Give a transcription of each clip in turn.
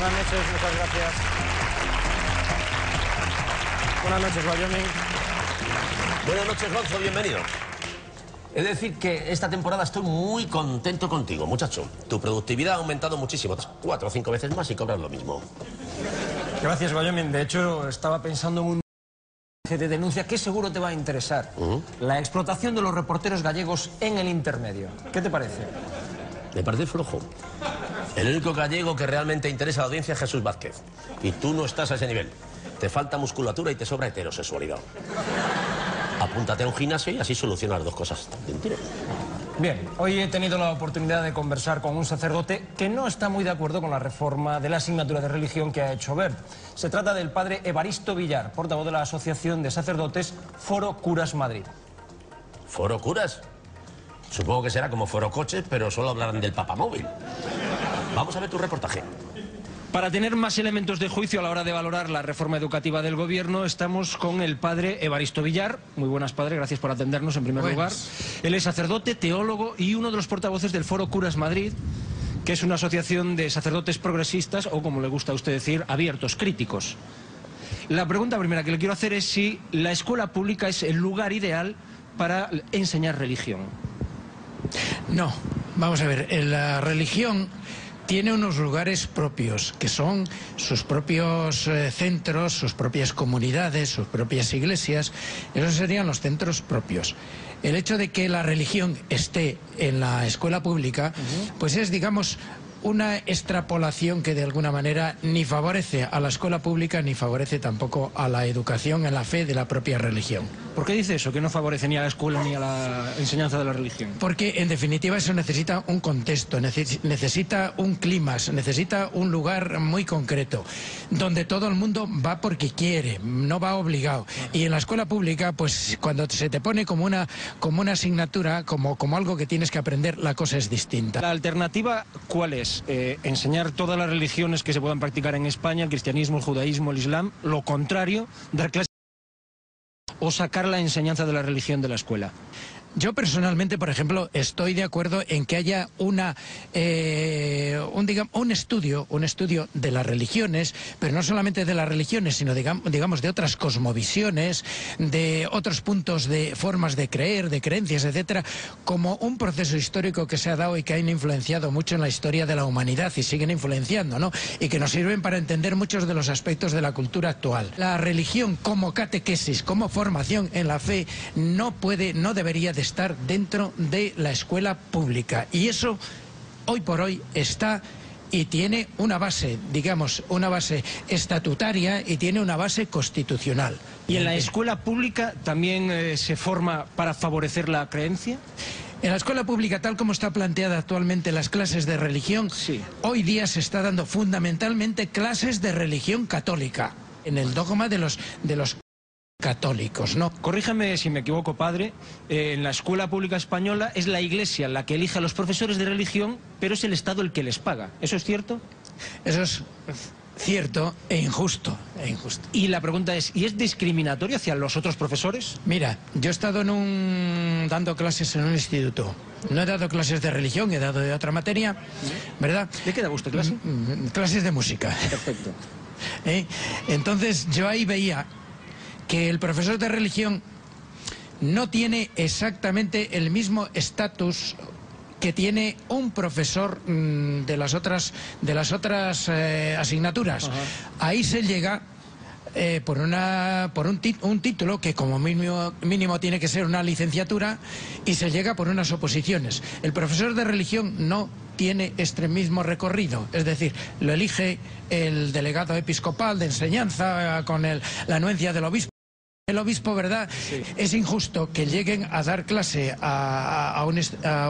Buenas noches, muchas gracias. Buenas noches, Wyoming. Buenas noches, Gonzo, bienvenido. He de decir que esta temporada estoy muy contento contigo, muchacho. Tu productividad ha aumentado muchísimo, 4 o 5 veces más y cobras lo mismo. Gracias, Wyoming. De hecho, estaba pensando en un de denuncia que seguro te va a interesar. La explotación de los reporteros gallegos en el intermedio. ¿Qué te parece? Me parece flojo. El único gallego que realmente interesa a la audiencia es Jesús Vázquez. Y tú no estás a ese nivel. Te falta musculatura y te sobra heterosexualidad. Apúntate a un gimnasio y así solucionas las dos cosas de un tiro. Bien, hoy he tenido la oportunidad de conversar con un sacerdote que no está muy de acuerdo con la reforma de la asignatura de religión que ha hecho Wert. Se trata del padre Evaristo Villar, portavoz de la Asociación de Sacerdotes Foro Curas Madrid. ¿Foro Curas? Supongo que será como Foro Coches, pero solo hablarán del papamóvil. Vamos a ver tu reportaje. Para tener más elementos de juicio a la hora de valorar la reforma educativa del gobierno, estamos con el padre Evaristo Villar. Muy buenas, padre, gracias por atendernos en primer lugar. Él es sacerdote, teólogo y uno de los portavoces del Foro Curas Madrid, que es una asociación de sacerdotes progresistas, o como le gusta a usted decir, abiertos, críticos. La pregunta primera que le quiero hacer es si la escuela pública es el lugar ideal para enseñar religión. No, vamos a ver, la religión tiene unos lugares propios, que son sus propios centros, sus propias comunidades, sus propias iglesias. Esos serían los centros propios. El hecho de que la religión esté en la escuela pública, pues es, digamos, una extrapolación que de alguna manera ni favorece a la escuela pública ni favorece tampoco a la educación en la fe de la propia religión. ¿Por qué dice eso, que no favorece ni a la escuela ni a la enseñanza de la religión? Porque en definitiva eso necesita un contexto, necesita un clima, necesita un lugar muy concreto, donde todo el mundo va porque quiere, no va obligado. Y en la escuela pública, pues cuando se te pone como una asignatura, como algo que tienes que aprender, la cosa es distinta. ¿La alternativa cuál es? Enseñar todas las religiones que se puedan practicar en España, el cristianismo, el judaísmo, el islam, lo contrario, dar clases o sacar la enseñanza de la religión de la escuela. Yo personalmente, por ejemplo, estoy de acuerdo en que haya un estudio de las religiones, pero no solamente de las religiones, sino digamos de otras cosmovisiones, de otros puntos de formas de creer, de creencias, etcétera, como un proceso histórico que se ha dado y que han influenciado mucho en la historia de la humanidad y siguen influenciando, ¿no? Y que nos sirven para entender muchos de los aspectos de la cultura actual. La religión como catequesis, como formación en la fe, no debería de estar dentro de la escuela pública, y eso hoy por hoy está y tiene una base, digamos, una base estatutaria y tiene una base constitucional. ¿Y en la escuela pública también se forma para favorecer la creencia? En la escuela pública, tal como está planteada actualmente las clases de religión, sí, hoy día se está dando fundamentalmente clases de religión católica, en el dogma de los católicos, ¿no? Corríjame si me equivoco, padre. En la escuela pública española es la Iglesia la que elige a los profesores de religión, pero es el Estado el que les paga. ¿Eso es cierto? Eso es cierto e injusto. Y la pregunta es, ¿y es discriminatorio hacia los otros profesores? Mira, yo he estado dando clases en un instituto. No he dado clases de religión, he dado de otra materia, ¿verdad? ¿De qué da usted clase? Clases de música. Perfecto. Entonces yo ahí veía que el profesor de religión no tiene exactamente el mismo estatus que tiene un profesor de las otras asignaturas. Ahí se llega por un título que como mínimo tiene que ser una licenciatura, y se llega por unas oposiciones. El profesor de religión no tiene este mismo recorrido, es decir, lo elige el delegado episcopal de enseñanza con la anuencia del obispo. El obispo, ¿verdad? Sí. Es injusto que lleguen a dar clase a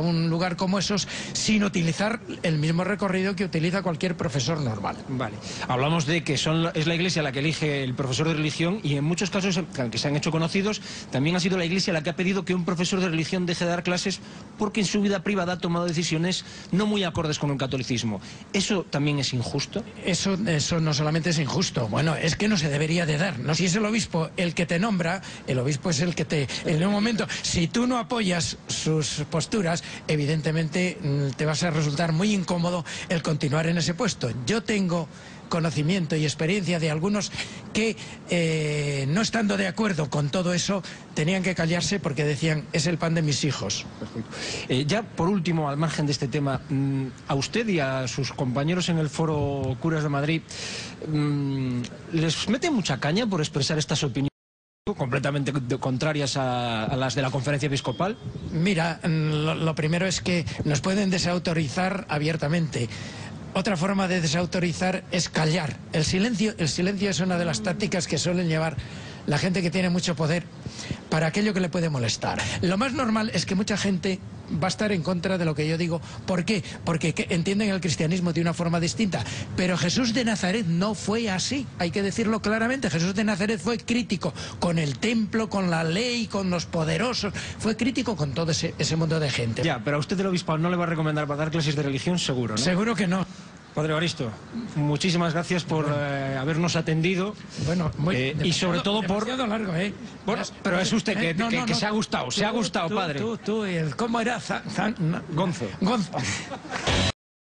un lugar como esos sin utilizar el mismo recorrido que utiliza cualquier profesor normal. Vale. Hablamos de que es la Iglesia la que elige el profesor de religión, y en muchos casos que se han hecho conocidos, también ha sido la Iglesia la que ha pedido que un profesor de religión deje de dar clases porque en su vida privada ha tomado decisiones no muy acordes con el catolicismo. ¿Eso también es injusto? Eso no solamente es injusto, bueno, es que no se debería de dar, ¿no? Si es el obispo el que te nombra nombra, el obispo es el que te... En un momento, si tú no apoyas sus posturas, evidentemente te vas a resultar muy incómodo el continuar en ese puesto. Yo tengo conocimiento y experiencia de algunos que, no estando de acuerdo con todo eso, tenían que callarse porque decían, es el pan de mis hijos. Ya por último, al margen de este tema, a usted y a sus compañeros en el Foro Curas de Madrid, ¿les mete mucha caña por expresar estas opiniones completamente contrarias a las de la Conferencia Episcopal? Mira, lo primero es que nos pueden desautorizar abiertamente. Otra forma de desautorizar es callar. El silencio es una de las tácticas que suelen llevar la gente que tiene mucho poder para aquello que le puede molestar. Lo más normal es que mucha gente va a estar en contra de lo que yo digo. ¿Por qué? Porque entienden el cristianismo de una forma distinta. Pero Jesús de Nazaret no fue así. Hay que decirlo claramente. Jesús de Nazaret fue crítico con el templo, con la ley, con los poderosos. Fue crítico con todo ese mundo de gente. Ya, pero a usted el obispo no le va a recomendar para dar clases de religión, seguro, ¿no? Seguro que no. Padre Evaristo, muchísimas gracias por habernos atendido. Bueno, y sobre todo por... largo, ¿eh? Bueno, pero es usted que se ha gustado, padre. ¿Cómo era? Gonzo. Gonzo.